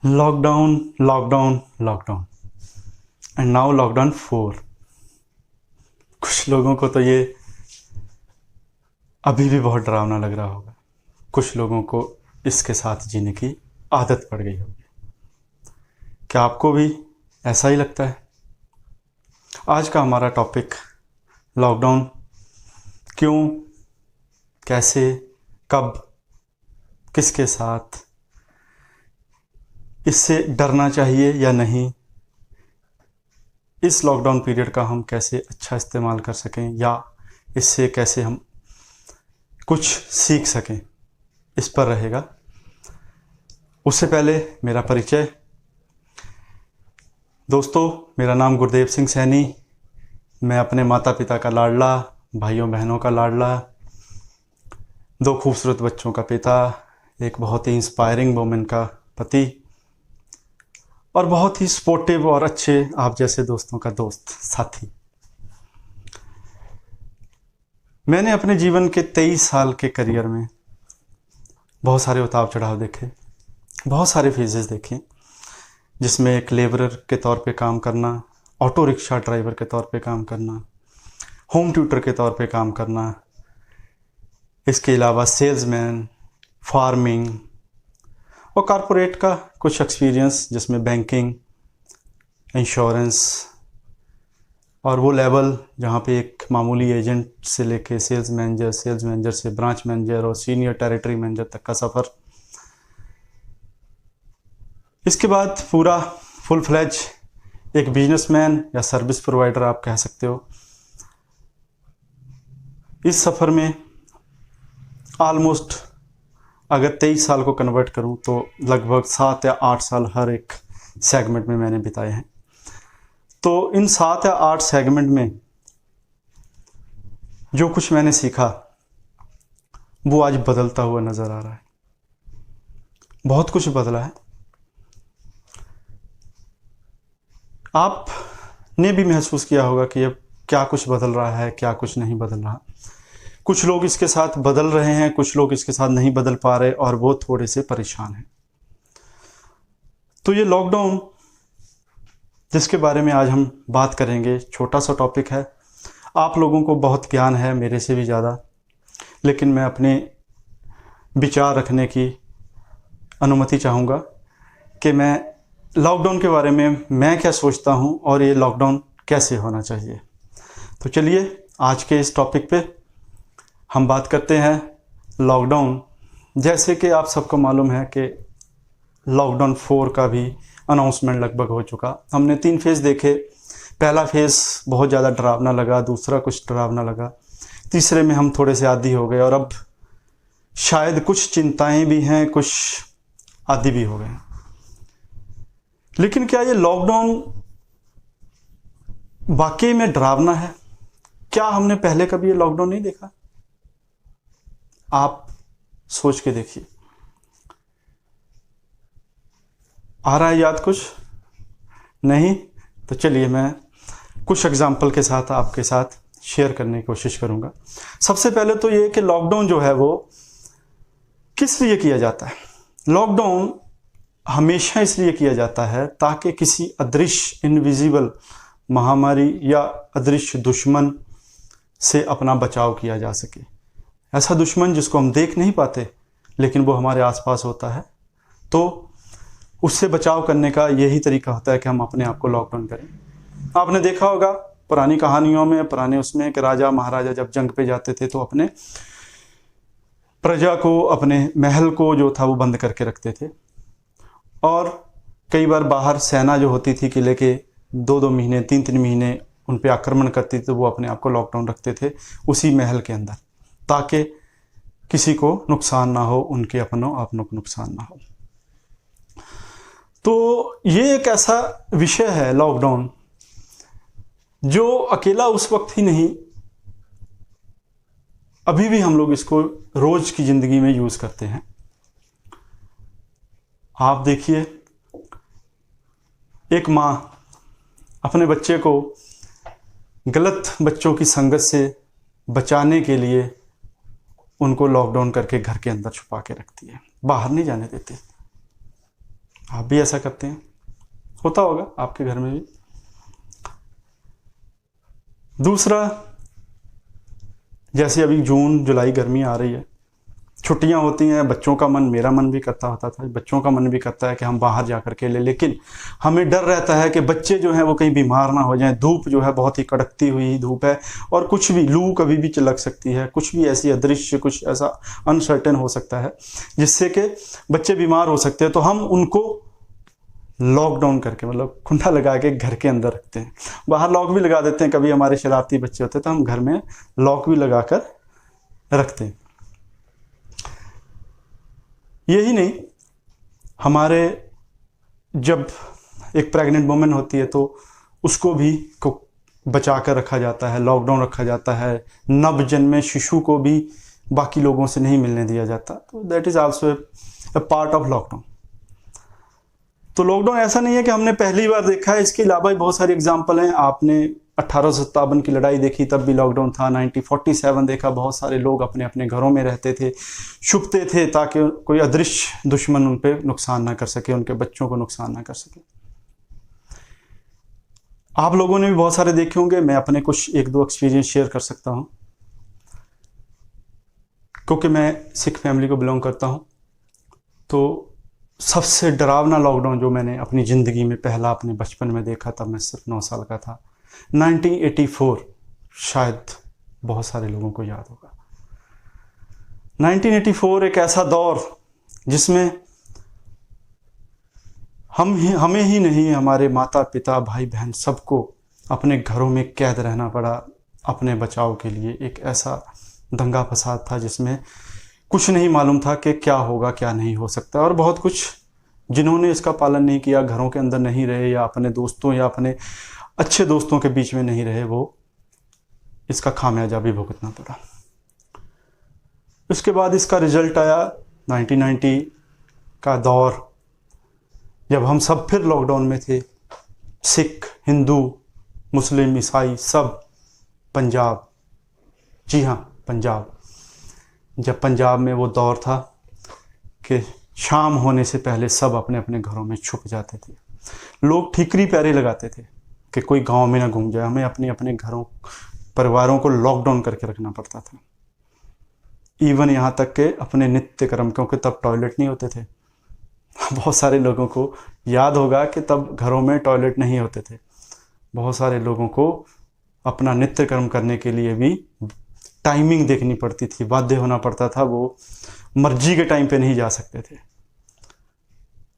Lockdown lockdown lockdown and now lockdown 4। कुछ लोगों को तो ये अभी भी बहुत डरावना लग रहा होगा। कुछ लोगों को इसके साथ जीने की आदत पड़ गई होगी। क्या आपको भी ऐसा ही लगता है? आज का हमारा टॉपिक लॉकडाउन क्यों, कैसे, कब, किसके साथ, इससे डरना चाहिए या नहीं, इस लॉकडाउन पीरियड का हम कैसे अच्छा इस्तेमाल कर सकें या इससे कैसे हम कुछ सीख सकें, इस पर रहेगा। उससे पहले मेरा परिचय। दोस्तों, मेरा नाम गुरदेव सिंह सैनी। मैं अपने माता पिता का लाडला, भाइयों बहनों का लाडला, 2 खूबसूरत बच्चों का पिता, एक बहुत ही इंस्पायरिंग वुमेन का पति और बहुत ही सपोर्टिव और अच्छे आप जैसे दोस्तों का दोस्त, साथी। मैंने अपने जीवन के 23 साल के करियर में बहुत सारे उतार चढ़ाव देखे, बहुत सारे फेजेस देखे, जिसमें एक लेबरर के तौर पे काम करना, ऑटो रिक्शा ड्राइवर के तौर पे काम करना, होम ट्यूटर के तौर पे काम करना, इसके अलावा सेल्समैन, फार्मिंग और कॉरपोरेट का कुछ एक्सपीरियंस, जिसमें बैंकिंग, इंश्योरेंस और वो लेवल जहाँ पे एक मामूली एजेंट से लेके सेल्स मैनेजर से ब्रांच मैनेजर और सीनियर टेरिटरी मैनेजर तक का सफ़र। इसके बाद पूरा फुल फ्लैज एक बिजनेसमैन या सर्विस प्रोवाइडर आप कह सकते हो। इस सफ़र में ऑलमोस्ट अगर 23 साल को कन्वर्ट करूं तो लगभग 7 या 8 साल हर एक सेगमेंट में मैंने बिताए हैं। तो इन 7 या 8 सेगमेंट में जो कुछ मैंने सीखा वो आज बदलता हुआ नज़र आ रहा है। बहुत कुछ बदला है। आपने भी महसूस किया होगा कि अब क्या कुछ बदल रहा है, क्या कुछ नहीं बदल रहा। कुछ लोग इसके साथ बदल रहे हैं, कुछ लोग इसके साथ नहीं बदल पा रहे और वो थोड़े से परेशान हैं। तो ये लॉकडाउन जिसके बारे में आज हम बात करेंगे, छोटा सा टॉपिक है। आप लोगों को बहुत ज्ञान है, मेरे से भी ज़्यादा, लेकिन मैं अपने विचार रखने की अनुमति चाहूँगा कि मैं लॉकडाउन के बारे में मैं क्या सोचता हूँ और ये लॉकडाउन कैसे होना चाहिए। तो चलिए आज के इस टॉपिक पे हम बात करते हैं लॉकडाउन। जैसे कि आप सबको मालूम है कि लॉकडाउन 4 का भी अनाउंसमेंट लगभग हो चुका। हमने 3 फेज़ देखे। पहला फेज़ बहुत ज़्यादा डरावना लगा, दूसरा कुछ डरावना लगा, तीसरे में हम थोड़े से आदी हो गए और अब शायद कुछ चिंताएं भी हैं, कुछ आदी भी हो गए। लेकिन क्या ये लॉकडाउन वाकई में डरावना है? क्या हमने पहले कभी ये लॉकडाउन नहीं देखा? आप सोच के देखिए। आ रहा है याद कुछ? नहीं? तो चलिए मैं कुछ एग्जाम्पल के साथ आपके साथ शेयर करने की कोशिश करूंगा। सबसे पहले तो ये कि लॉकडाउन जो है वो किस लिए किया जाता है। लॉकडाउन हमेशा इसलिए किया जाता है ताकि किसी अदृश्य इनविजिबल महामारी या अदृश्य दुश्मन से अपना बचाव किया जा सके। ऐसा दुश्मन जिसको हम देख नहीं पाते लेकिन वो हमारे आसपास होता है, तो उससे बचाव करने का यही तरीका होता है कि हम अपने आप को लॉकडाउन करें। आपने देखा होगा पुरानी कहानियों में, पुराने उसमें, कि राजा महाराजा जब जंग पे जाते थे तो अपने प्रजा को, अपने महल को जो था वो बंद करके रखते थे। और कई बार बाहर सेना जो होती थी किले के 2-2 महीने, 3-3 महीने उन पे आक्रमण करती थी, तो वो अपने आप को लॉकडाउन रखते थे उसी महल के अंदर, ताकि किसी को नुकसान ना हो, उनके अपनों को नुकसान ना हो। तो ये एक ऐसा विषय है लॉकडाउन जो अकेला उस वक्त ही नहीं, अभी भी हम लोग इसको रोज की जिंदगी में यूज करते हैं। आप देखिए, एक माँ अपने बच्चे को गलत बच्चों की संगत से बचाने के लिए उनको लॉकडाउन करके घर के अंदर छुपा के रखती है, बाहर नहीं जाने देती। आप भी ऐसा करते हैं, होता होगा आपके घर में भी। दूसरा, जैसे अभी जून जुलाई गर्मी आ रही है, छुट्टियां होती हैं, बच्चों का मन, मेरा मन भी करता होता था, बच्चों का मन भी करता है कि हम बाहर जा कर के लेकिन हमें डर रहता है कि बच्चे जो हैं वो कहीं बीमार ना हो जाएं। धूप जो है बहुत ही कड़कती हुई धूप है, और कुछ भी लू कभी भी लग सकती है, कुछ भी ऐसी अदृश्य, कुछ ऐसा अनसर्टेन हो सकता है जिससे कि बच्चे बीमार हो सकते हैं। तो हम उनको लॉकडाउन करके, मतलब कुंडा लगा के घर के अंदर रखते हैं। बाहर लॉक भी लगा देते हैं, कभी हमारे शरारती बच्चे होते हैं तो हम घर में लॉक भी लगा कर रखते हैं। यही नहीं, हमारे जब एक प्रेग्नेंट वुमेन होती है तो उसको भी बचा कर रखा जाता है, लॉकडाउन रखा जाता है। नव जन्मे शिशु को भी बाकी लोगों से नहीं मिलने दिया जाता, तो that is also a part of lockdown. तो लॉकडाउन ऐसा नहीं है कि हमने पहली बार देखा है, इसके अलावा भी बहुत सारे एग्जाम्पल हैं। आपने 1857 की लड़ाई देखी, तब भी लॉकडाउन था। 1947 देखा, बहुत सारे लोग अपने अपने घरों में रहते थे, छुपते थे ताकि कोई अदृश्य दुश्मन उन पर नुकसान ना कर सके, उनके बच्चों को नुकसान ना कर सके। आप लोगों ने भी बहुत सारे देखे होंगे, मैं अपने कुछ एक दो एक्सपीरियंस शेयर कर सकता हूं, क्योंकि मैं सिख फैमिली को बिलोंग करता हूं। तो सबसे डरावना लॉकडाउन जो मैंने अपनी ज़िंदगी में पहला अपने बचपन में देखा, तब मैं सिर्फ 9 साल का था, 1984, शायद बहुत सारे लोगों को याद होगा। 1984 एक ऐसा दौर जिसमें हमें ही नहीं, हमारे माता पिता भाई बहन सबको अपने घरों में कैद रहना पड़ा अपने बचाव के लिए। एक ऐसा दंगा फसाद था जिसमें कुछ नहीं मालूम था कि क्या होगा क्या नहीं हो सकता, और बहुत कुछ जिन्होंने इसका पालन नहीं किया, घरों के अंदर नहीं रहे, या अपने दोस्तों या अपने अच्छे दोस्तों के बीच में नहीं रहे, वो इसका खामियाजा भी भुगतना पड़ा। उसके बाद इसका रिजल्ट आया 1990 का दौर, जब हम सब फिर लॉकडाउन में थे। सिख, हिंदू, मुस्लिम, ईसाई सब पंजाब, जी हाँ पंजाब, जब पंजाब में वो दौर था कि शाम होने से पहले सब अपने अपने घरों में छुप जाते थे। लोग ठीकरी पैरे लगाते थे कि कोई गांव में ना घूम जाए। हमें अपने अपने घरों, परिवारों को लॉकडाउन करके रखना पड़ता था। इवन यहाँ तक कि अपने नित्य कर्म, क्योंकि तब टॉयलेट नहीं होते थे। बहुत सारे लोगों को याद होगा कि तब घरों में टॉयलेट नहीं होते थे। बहुत सारे लोगों को अपना नित्य कर्म करने के लिए भी टाइमिंग देखनी पड़ती थी, बाध्य होना पड़ता था, वो मर्जी के टाइम पे नहीं जा सकते थे।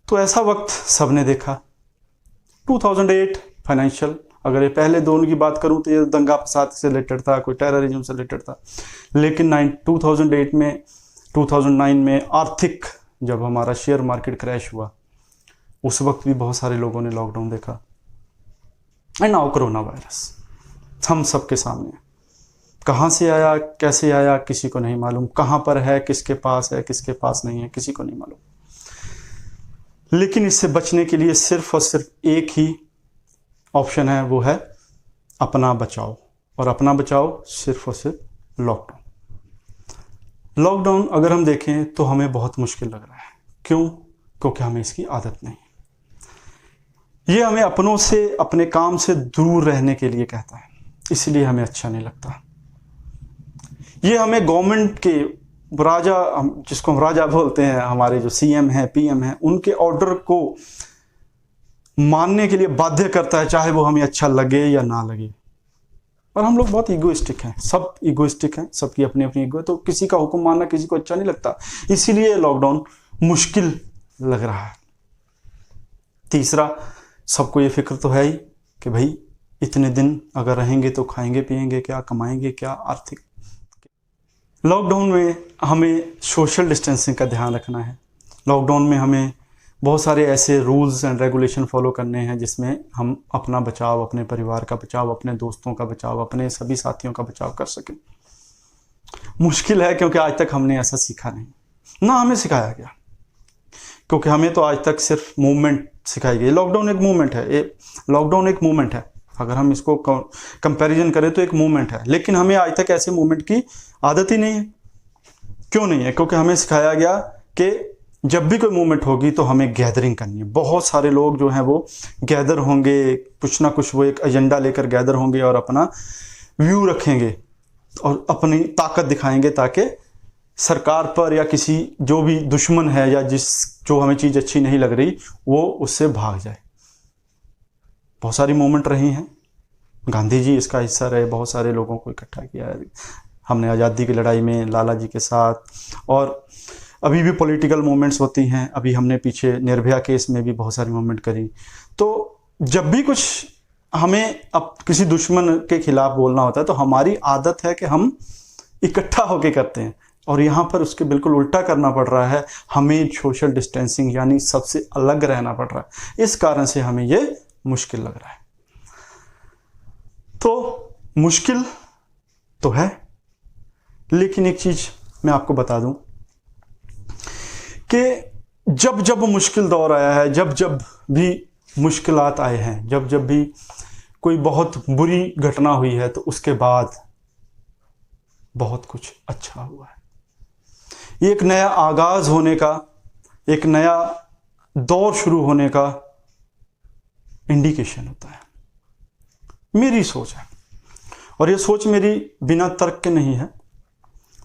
तो ऐसा वक्त सबने देखा। 2008 फाइनेंशियल, अगर ये पहले दोनों की बात करूं तो ये दंगा फसाद से रिलेटेड था, कोई टेररिज्म से रिलेटेड था। लेकिन 2008 में, 2009 में आर्थिक, जब हमारा शेयर मार्केट क्रैश हुआ, उस वक्त भी बहुत सारे लोगों ने लॉकडाउन देखा। एंड नाउ कोरोना वायरस हम सबके सामने, कहाँ से आया, कैसे आया, किसी को नहीं मालूम। कहाँ पर है, किसके पास नहीं है, किसी को नहीं मालूम। लेकिन इससे बचने के लिए सिर्फ और सिर्फ एक ही ऑप्शन है, वो है अपना बचाव। और अपना बचाव सिर्फ और सिर्फ लॉकडाउन। लॉकडाउन अगर हम देखें तो हमें बहुत मुश्किल लग रहा है। क्यों? क्योंकि हमें इसकी आदत नहीं। ये हमें अपनों से, अपने काम से दूर रहने के लिए कहता है, इसलिए हमें अच्छा नहीं लगता। ये हमें गवर्नमेंट के राजा, जिसको हम राजा बोलते हैं, हमारे जो सीएम हैं, पीएम हैं, उनके ऑर्डर को मानने के लिए बाध्य करता है, चाहे वो हमें अच्छा लगे या ना लगे। और हम लोग बहुत ईगोइस्टिक हैं, सब ईगोइस्टिक हैं, सबकी अपनी अपनी ईगो है, तो किसी का हुक्म मानना किसी को अच्छा नहीं लगता। इसीलिए लॉकडाउन मुश्किल लग रहा है। तीसरा, सबको ये फिक्र तो है ही कि भाई इतने दिन अगर रहेंगे तो खाएंगे पिएंगे क्या, कमाएंगे क्या, आर्थिक। लॉकडाउन में हमें सोशल डिस्टेंसिंग का ध्यान रखना है। लॉकडाउन में हमें बहुत सारे ऐसे रूल्स एंड रेगुलेशन फॉलो करने हैं जिसमें हम अपना बचाव, अपने परिवार का बचाव, अपने दोस्तों का बचाव, अपने सभी साथियों का बचाव कर सकें। मुश्किल है क्योंकि आज तक हमने ऐसा सीखा नहीं, ना हमें सिखाया गया, क्योंकि हमें तो आज तक सिर्फ मूवमेंट सिखाई गई। लॉकडाउन एक मूवमेंट है, लॉकडाउन एक मूवमेंट है। अगर हम इसको कंपैरिजन करें तो एक मूवमेंट है, लेकिन हमें आज तक ऐसे मूवमेंट की आदत ही नहीं है। क्यों नहीं है? क्योंकि हमें सिखाया गया कि जब भी कोई मूवमेंट होगी तो हमें गैदरिंग करनी है। बहुत सारे लोग जो हैं वो गैदर होंगे, कुछ ना कुछ वो एक एजेंडा लेकर गैदर होंगे और अपना व्यू रखेंगे और अपनी ताकत दिखाएंगे, ताकि सरकार पर या किसी जो भी दुश्मन है या जो हमें चीज़ अच्छी नहीं लग रही वो उससे भाग जाए। बहुत सारी मूवमेंट रही हैं, गांधी जी इसका हिस्सा रहे, बहुत सारे लोगों को इकट्ठा किया है हमने आज़ादी की लड़ाई में लाला जी के साथ, और अभी भी पॉलिटिकल मूवमेंट्स होती हैं। अभी हमने पीछे निर्भया केस में भी बहुत सारी मूवमेंट करी। तो जब भी कुछ हमें अब किसी दुश्मन के खिलाफ बोलना होता है तो हमारी आदत है कि हम इकट्ठा होकर करते हैं, और यहाँ पर उसके बिल्कुल उल्टा करना पड़ रहा है। हमें सोशल डिस्टेंसिंग यानी सबसे अलग रहना पड़ रहा है। इस कारण से हमें ये मुश्किल लग रहा है। तो मुश्किल तो है, लेकिन एक चीज मैं आपको बता दूं कि जब जब मुश्किल दौर आया है, जब जब भी मुश्किलात आए हैं, जब जब भी कोई बहुत बुरी घटना हुई है, तो उसके बाद बहुत कुछ अच्छा हुआ है। एक नया आगाज होने का, एक नया दौर शुरू होने का इंडिकेशन होता है। मेरी सोच है, और ये सोच मेरी बिना तर्क के नहीं है।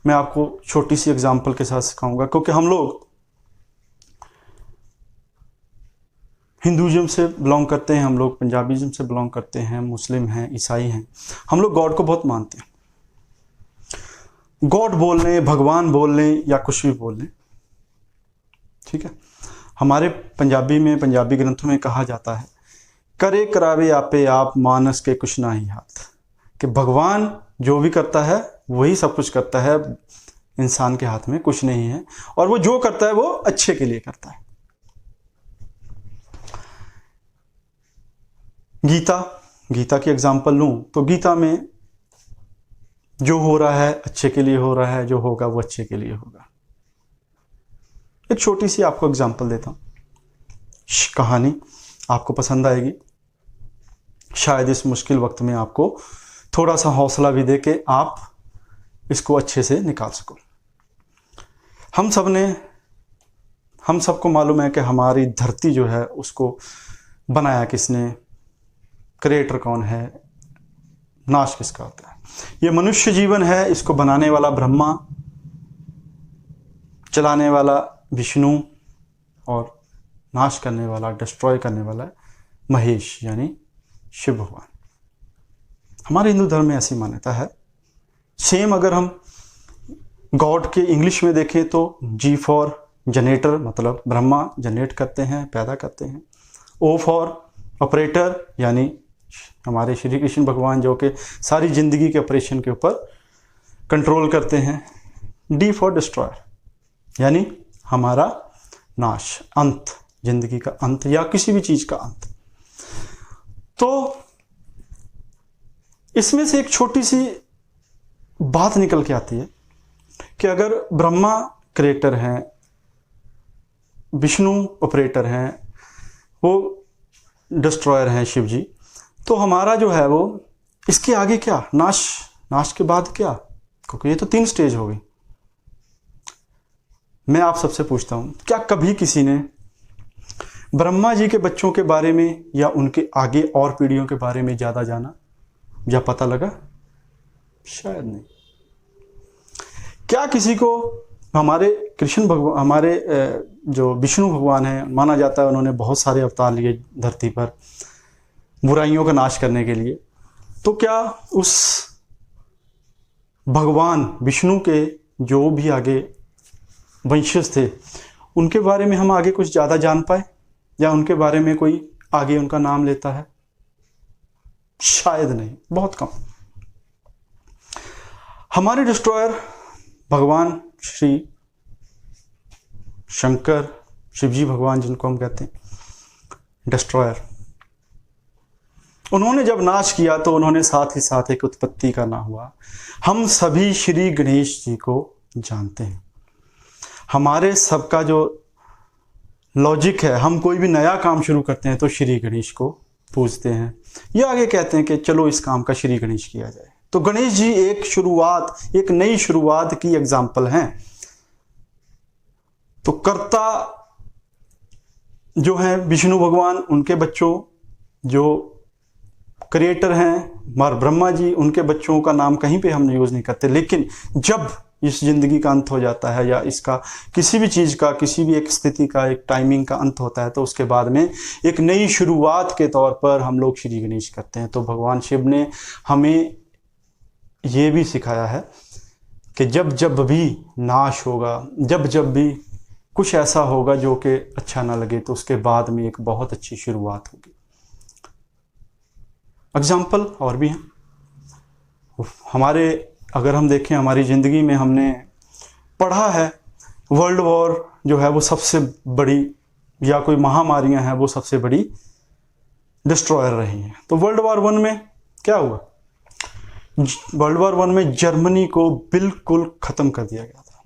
मैं आपको छोटी सी एग्जांपल के साथ सिखाऊंगा, क्योंकि हम लोग हिंदुइज्म से बिलोंग करते हैं, हम लोग पंजाबीज्म से बिलोंग करते हैं, मुस्लिम हैं, ईसाई हैं। हम लोग गॉड को बहुत मानते हैं। गॉड बोल लें, भगवान बोल लें या कुछ भी बोल लें, ठीक है। हमारे पंजाबी में, पंजाबी ग्रंथों में कहा जाता है, करे करावे आपे आप मानस के कुछ ना ही हाथ, कि भगवान जो भी करता है वही सब कुछ करता है, इंसान के हाथ में कुछ नहीं है, और वो जो करता है वो अच्छे के लिए करता है। गीता की एग्जांपल लूं तो गीता में जो हो रहा है अच्छे के लिए हो रहा है, जो होगा वो अच्छे के लिए होगा। एक छोटी सी आपको एग्जांपल देता हूं, कहानी आपको पसंद आएगी, शायद इस मुश्किल वक्त में आपको थोड़ा सा हौसला भी दे के आप इसको अच्छे से निकाल सको। हम सबको मालूम है कि हमारी धरती जो है उसको बनाया किसने, क्रिएटर कौन है, नाश किसका होता है। ये मनुष्य जीवन है, इसको बनाने वाला ब्रह्मा, चलाने वाला विष्णु, और नाश करने वाला, डिस्ट्रॉय करने वाला महेश यानी शिव भगवान। हमारे हिंदू धर्म में ऐसी मान्यता है। सेम अगर हम गॉड के इंग्लिश में देखें तो जी फॉर जनरेटर, मतलब ब्रह्मा जनरेट करते हैं, पैदा करते हैं। ओ फॉर ऑपरेटर यानी हमारे श्री कृष्ण भगवान जो कि सारी जिंदगी के ऑपरेशन के ऊपर कंट्रोल करते हैं। डी फॉर डिस्ट्रॉयर यानी हमारा नाश, अंत, जिंदगी का अंत या किसी भी चीज का अंत। तो इसमें से एक छोटी सी बात निकल के आती है कि अगर ब्रह्मा क्रिएटर हैं, विष्णु ऑपरेटर हैं, वो डिस्ट्रॉयर हैं शिव जी, तो हमारा जो है वो इसके आगे क्या, नाश के बाद क्या? क्योंकि ये तो 3 स्टेज हो गई। मैं आप सबसे पूछता हूं, क्या कभी किसी ने ब्रह्मा जी के बच्चों के बारे में या उनके आगे और पीढ़ियों के बारे में ज्यादा जाना या पता लगा? शायद नहीं। क्या किसी को हमारे कृष्ण भगवान, हमारे जो विष्णु भगवान है, माना जाता है उन्होंने बहुत सारे अवतार लिए धरती पर बुराइयों का नाश करने के लिए, तो क्या उस भगवान विष्णु के जो भी आगे वंशज थे उनके बारे में हम आगे कुछ ज़्यादा जान पाए, या उनके बारे में कोई आगे उनका नाम लेता है? शायद नहीं, बहुत कम। हमारे डिस्ट्रॉयर भगवान श्री शंकर, शिवजी भगवान जिनको हम कहते हैं डिस्ट्रॉयर, उन्होंने जब नाश किया तो उन्होंने साथ ही साथ एक उत्पत्ति करना हुआ। हम सभी श्री गणेश जी को जानते हैं। हमारे सबका जो लॉजिक है, हम कोई भी नया काम शुरू करते हैं तो श्री गणेश को पूजते हैं, या आगे कहते हैं कि चलो इस काम का श्री गणेश किया जाए। तो गणेश जी एक शुरुआत, एक नई शुरुआत की एग्जाम्पल हैं। तो कर्ता जो है विष्णु भगवान, उनके बच्चों जो क्रिएटर हैं मार ब्रह्मा जी, उनके बच्चों का नाम कहीं पे हम यूज़ नहीं करते। लेकिन जब इस जिंदगी का अंत हो जाता है या इसका किसी भी चीज़ का, किसी भी एक स्थिति का, एक टाइमिंग का अंत होता है, तो उसके बाद में एक नई शुरुआत के तौर पर हम लोग श्री गणेश करते हैं। तो भगवान शिव ने हमें ये भी सिखाया है कि जब जब भी नाश होगा, जब जब भी कुछ ऐसा होगा जो कि अच्छा ना लगे, तो उसके बाद में एक बहुत अच्छी शुरुआत होगी। एग्जाम्पल और भी हैं हमारे, अगर हम देखें हमारी ज़िंदगी में हमने पढ़ा है वर्ल्ड वॉर जो है वो सबसे बड़ी, या कोई महामारियां हैं वो सबसे बड़ी डिस्ट्रॉयर रही हैं। तो वर्ल्ड वॉर 1 में क्या हुआ? वर्ल्ड वॉर 1 में जर्मनी को बिल्कुल ख़त्म कर दिया गया था,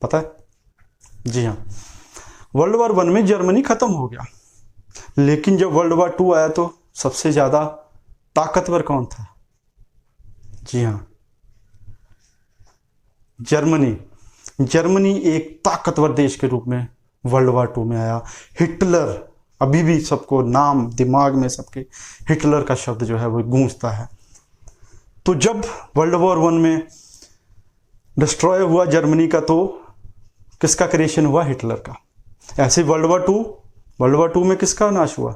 पता है? जी हाँ, वर्ल्ड वॉर 1 में जर्मनी ख़त्म हो गया। लेकिन जब वर्ल्ड वॉर 2 आया तो सबसे ज़्यादा ताकतवर कौन था? जी हाँ, जर्मनी एक ताकतवर देश के रूप में वर्ल्ड वॉर 2 में आया। हिटलर, अभी भी सबको नाम दिमाग में सबके हिटलर का शब्द जो है वो गूंजता है। तो जब वर्ल्ड वॉर 1 में डिस्ट्रॉय हुआ जर्मनी का, तो किसका क्रिएशन हुआ? हिटलर का। ऐसे वर्ल्ड वॉर 2 में किसका नाश हुआ?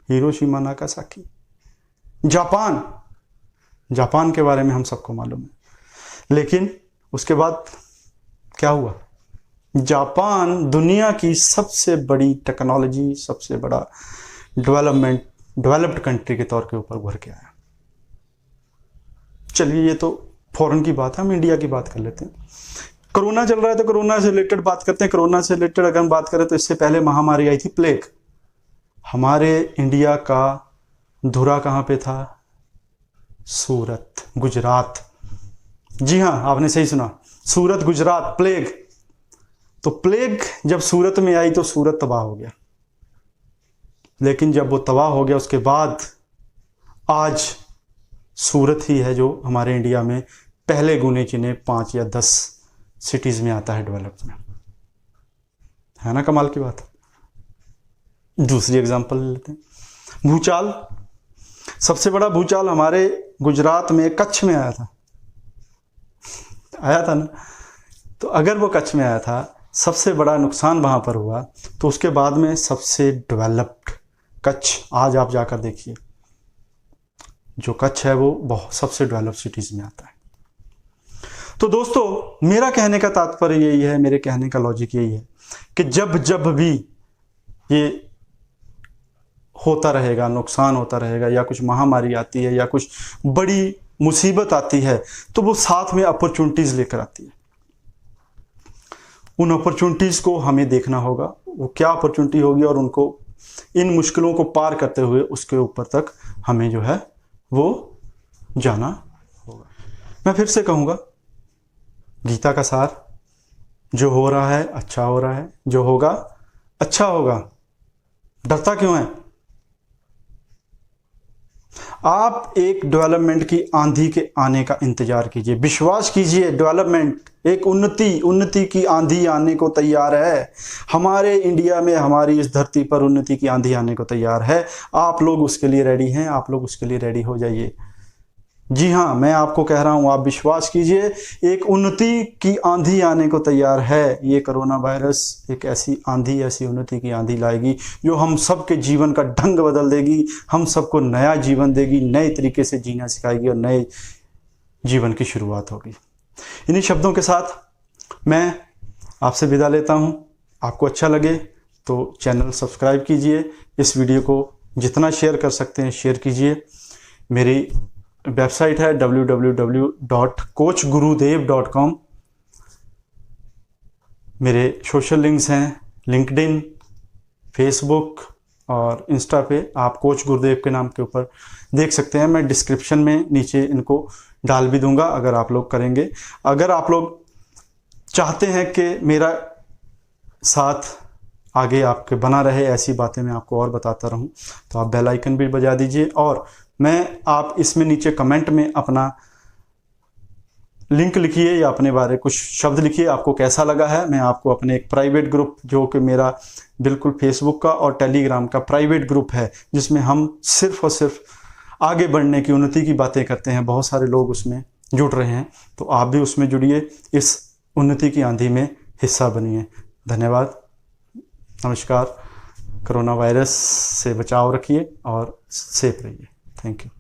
Hiroshima Nagasaki. जापान के बारे में हम सबको मालूम है। लेकिन उसके बाद क्या हुआ? जापान दुनिया की सबसे बड़ी टेक्नोलॉजी, सबसे बड़ा डेवलप्ड कंट्री के तौर के ऊपर उभर के आया। चलिए, ये तो फॉरेन की बात है, हम इंडिया की बात कर लेते हैं। कोरोना चल रहा है तो कोरोना से रिलेटेड बात करते हैं। कोरोना से रिलेटेड अगर हम बात करें तो इससे पहले महामारी आई थी प्लेग। हमारे इंडिया का धुरा कहाँ पे था? सूरत, गुजरात। जी हाँ, आपने सही सुना, सूरत, गुजरात। प्लेग, तो प्लेग जब सूरत में आई तो सूरत तबाह हो गया। लेकिन जब वो तबाह हो गया उसके बाद आज सूरत ही है जो हमारे इंडिया में पहले गुने चुने 5 या 10 सिटीज़ में आता है डेवलप्ड में। है ना कमाल की बात? दूसरी एग्जांपल ले लेते हैं। भूचाल, सबसे बड़ा भूचाल हमारे गुजरात में कच्छ में आया था ना। तो अगर वो कच्छ में आया था, सबसे बड़ा नुकसान वहाँ पर हुआ, तो उसके बाद में सबसे डेवलप्ड कच्छ, आज आप जाकर देखिए, जो कच्छ है वो बहुत सबसे डेवलप्ड सिटीज़ में आता है। तो दोस्तों, मेरा कहने का तात्पर्य यही है, मेरे कहने का लॉजिक यही है कि जब जब भी ये होता रहेगा, नुकसान होता रहेगा, या कुछ महामारी आती है या कुछ बड़ी मुसीबत आती है, तो वो साथ में अपॉर्चुनिटीज़ लेकर आती है। उन अपॉर्चुनिटीज़ को हमें देखना होगा, वो क्या अपॉर्चुनिटी होगी, और उनको, इन मुश्किलों को पार करते हुए उसके ऊपर तक हमें जो है वो जाना होगा। मैं फिर से कहूँगा, गीता का सार, जो हो रहा है अच्छा हो रहा है, जो होगा अच्छा होगा। डरता क्यों है? आप एक डेवलपमेंट की आंधी के आने का इंतजार कीजिए, विश्वास कीजिए, डेवलपमेंट, एक उन्नति की आंधी आने को तैयार है। हमारे इंडिया में, हमारी इस धरती पर उन्नति की आंधी आने को तैयार है। आप लोग उसके लिए रेडी हैं, आप लोग उसके लिए रेडी हो जाइए। जी हाँ, मैं आपको कह रहा हूँ, आप विश्वास कीजिए, एक उन्नति की आंधी आने को तैयार है। ये कोरोना वायरस एक ऐसी आंधी, ऐसी उन्नति की आंधी लाएगी जो हम सबके जीवन का ढंग बदल देगी, हम सबको नया जीवन देगी, नए तरीके से जीना सिखाएगी और नए जीवन की शुरुआत होगी। इन्हीं शब्दों के साथ मैं आपसे विदा लेता हूँ। आपको अच्छा लगे तो चैनल सब्सक्राइब कीजिए, इस वीडियो को जितना शेयर कर सकते हैं शेयर कीजिए। मेरी वेबसाइट है www.coachgurudev.com। मेरे सोशल लिंक्स हैं लिंक्डइन, फेसबुक और इंस्टा पे, आप कोच गुरुदेव के नाम के ऊपर देख सकते हैं। मैं डिस्क्रिप्शन में नीचे इनको डाल भी दूंगा अगर आप लोग करेंगे। अगर आप लोग चाहते हैं कि मेरा साथ आगे आपके बना रहे, ऐसी बातें मैं आपको और बताता रहूं, तो आप बेल आइकन भी बजा दीजिए। और आप इसमें नीचे कमेंट में अपना लिंक लिखिए या अपने बारे कुछ शब्द लिखिए, आपको कैसा लगा है। मैं आपको अपने एक प्राइवेट ग्रुप, जो कि मेरा बिल्कुल फेसबुक का और टेलीग्राम का प्राइवेट ग्रुप है, जिसमें हम सिर्फ और सिर्फ आगे बढ़ने की, उन्नति की बातें करते हैं, बहुत सारे लोग उसमें जुड़ रहे हैं। तो आप भी उसमें जुड़िए, इस उन्नति की आंधी में हिस्सा बनिए। धन्यवाद, नमस्कार। कोरोना वायरस से बचाव रखिए और सेफ रहिए। Thank you.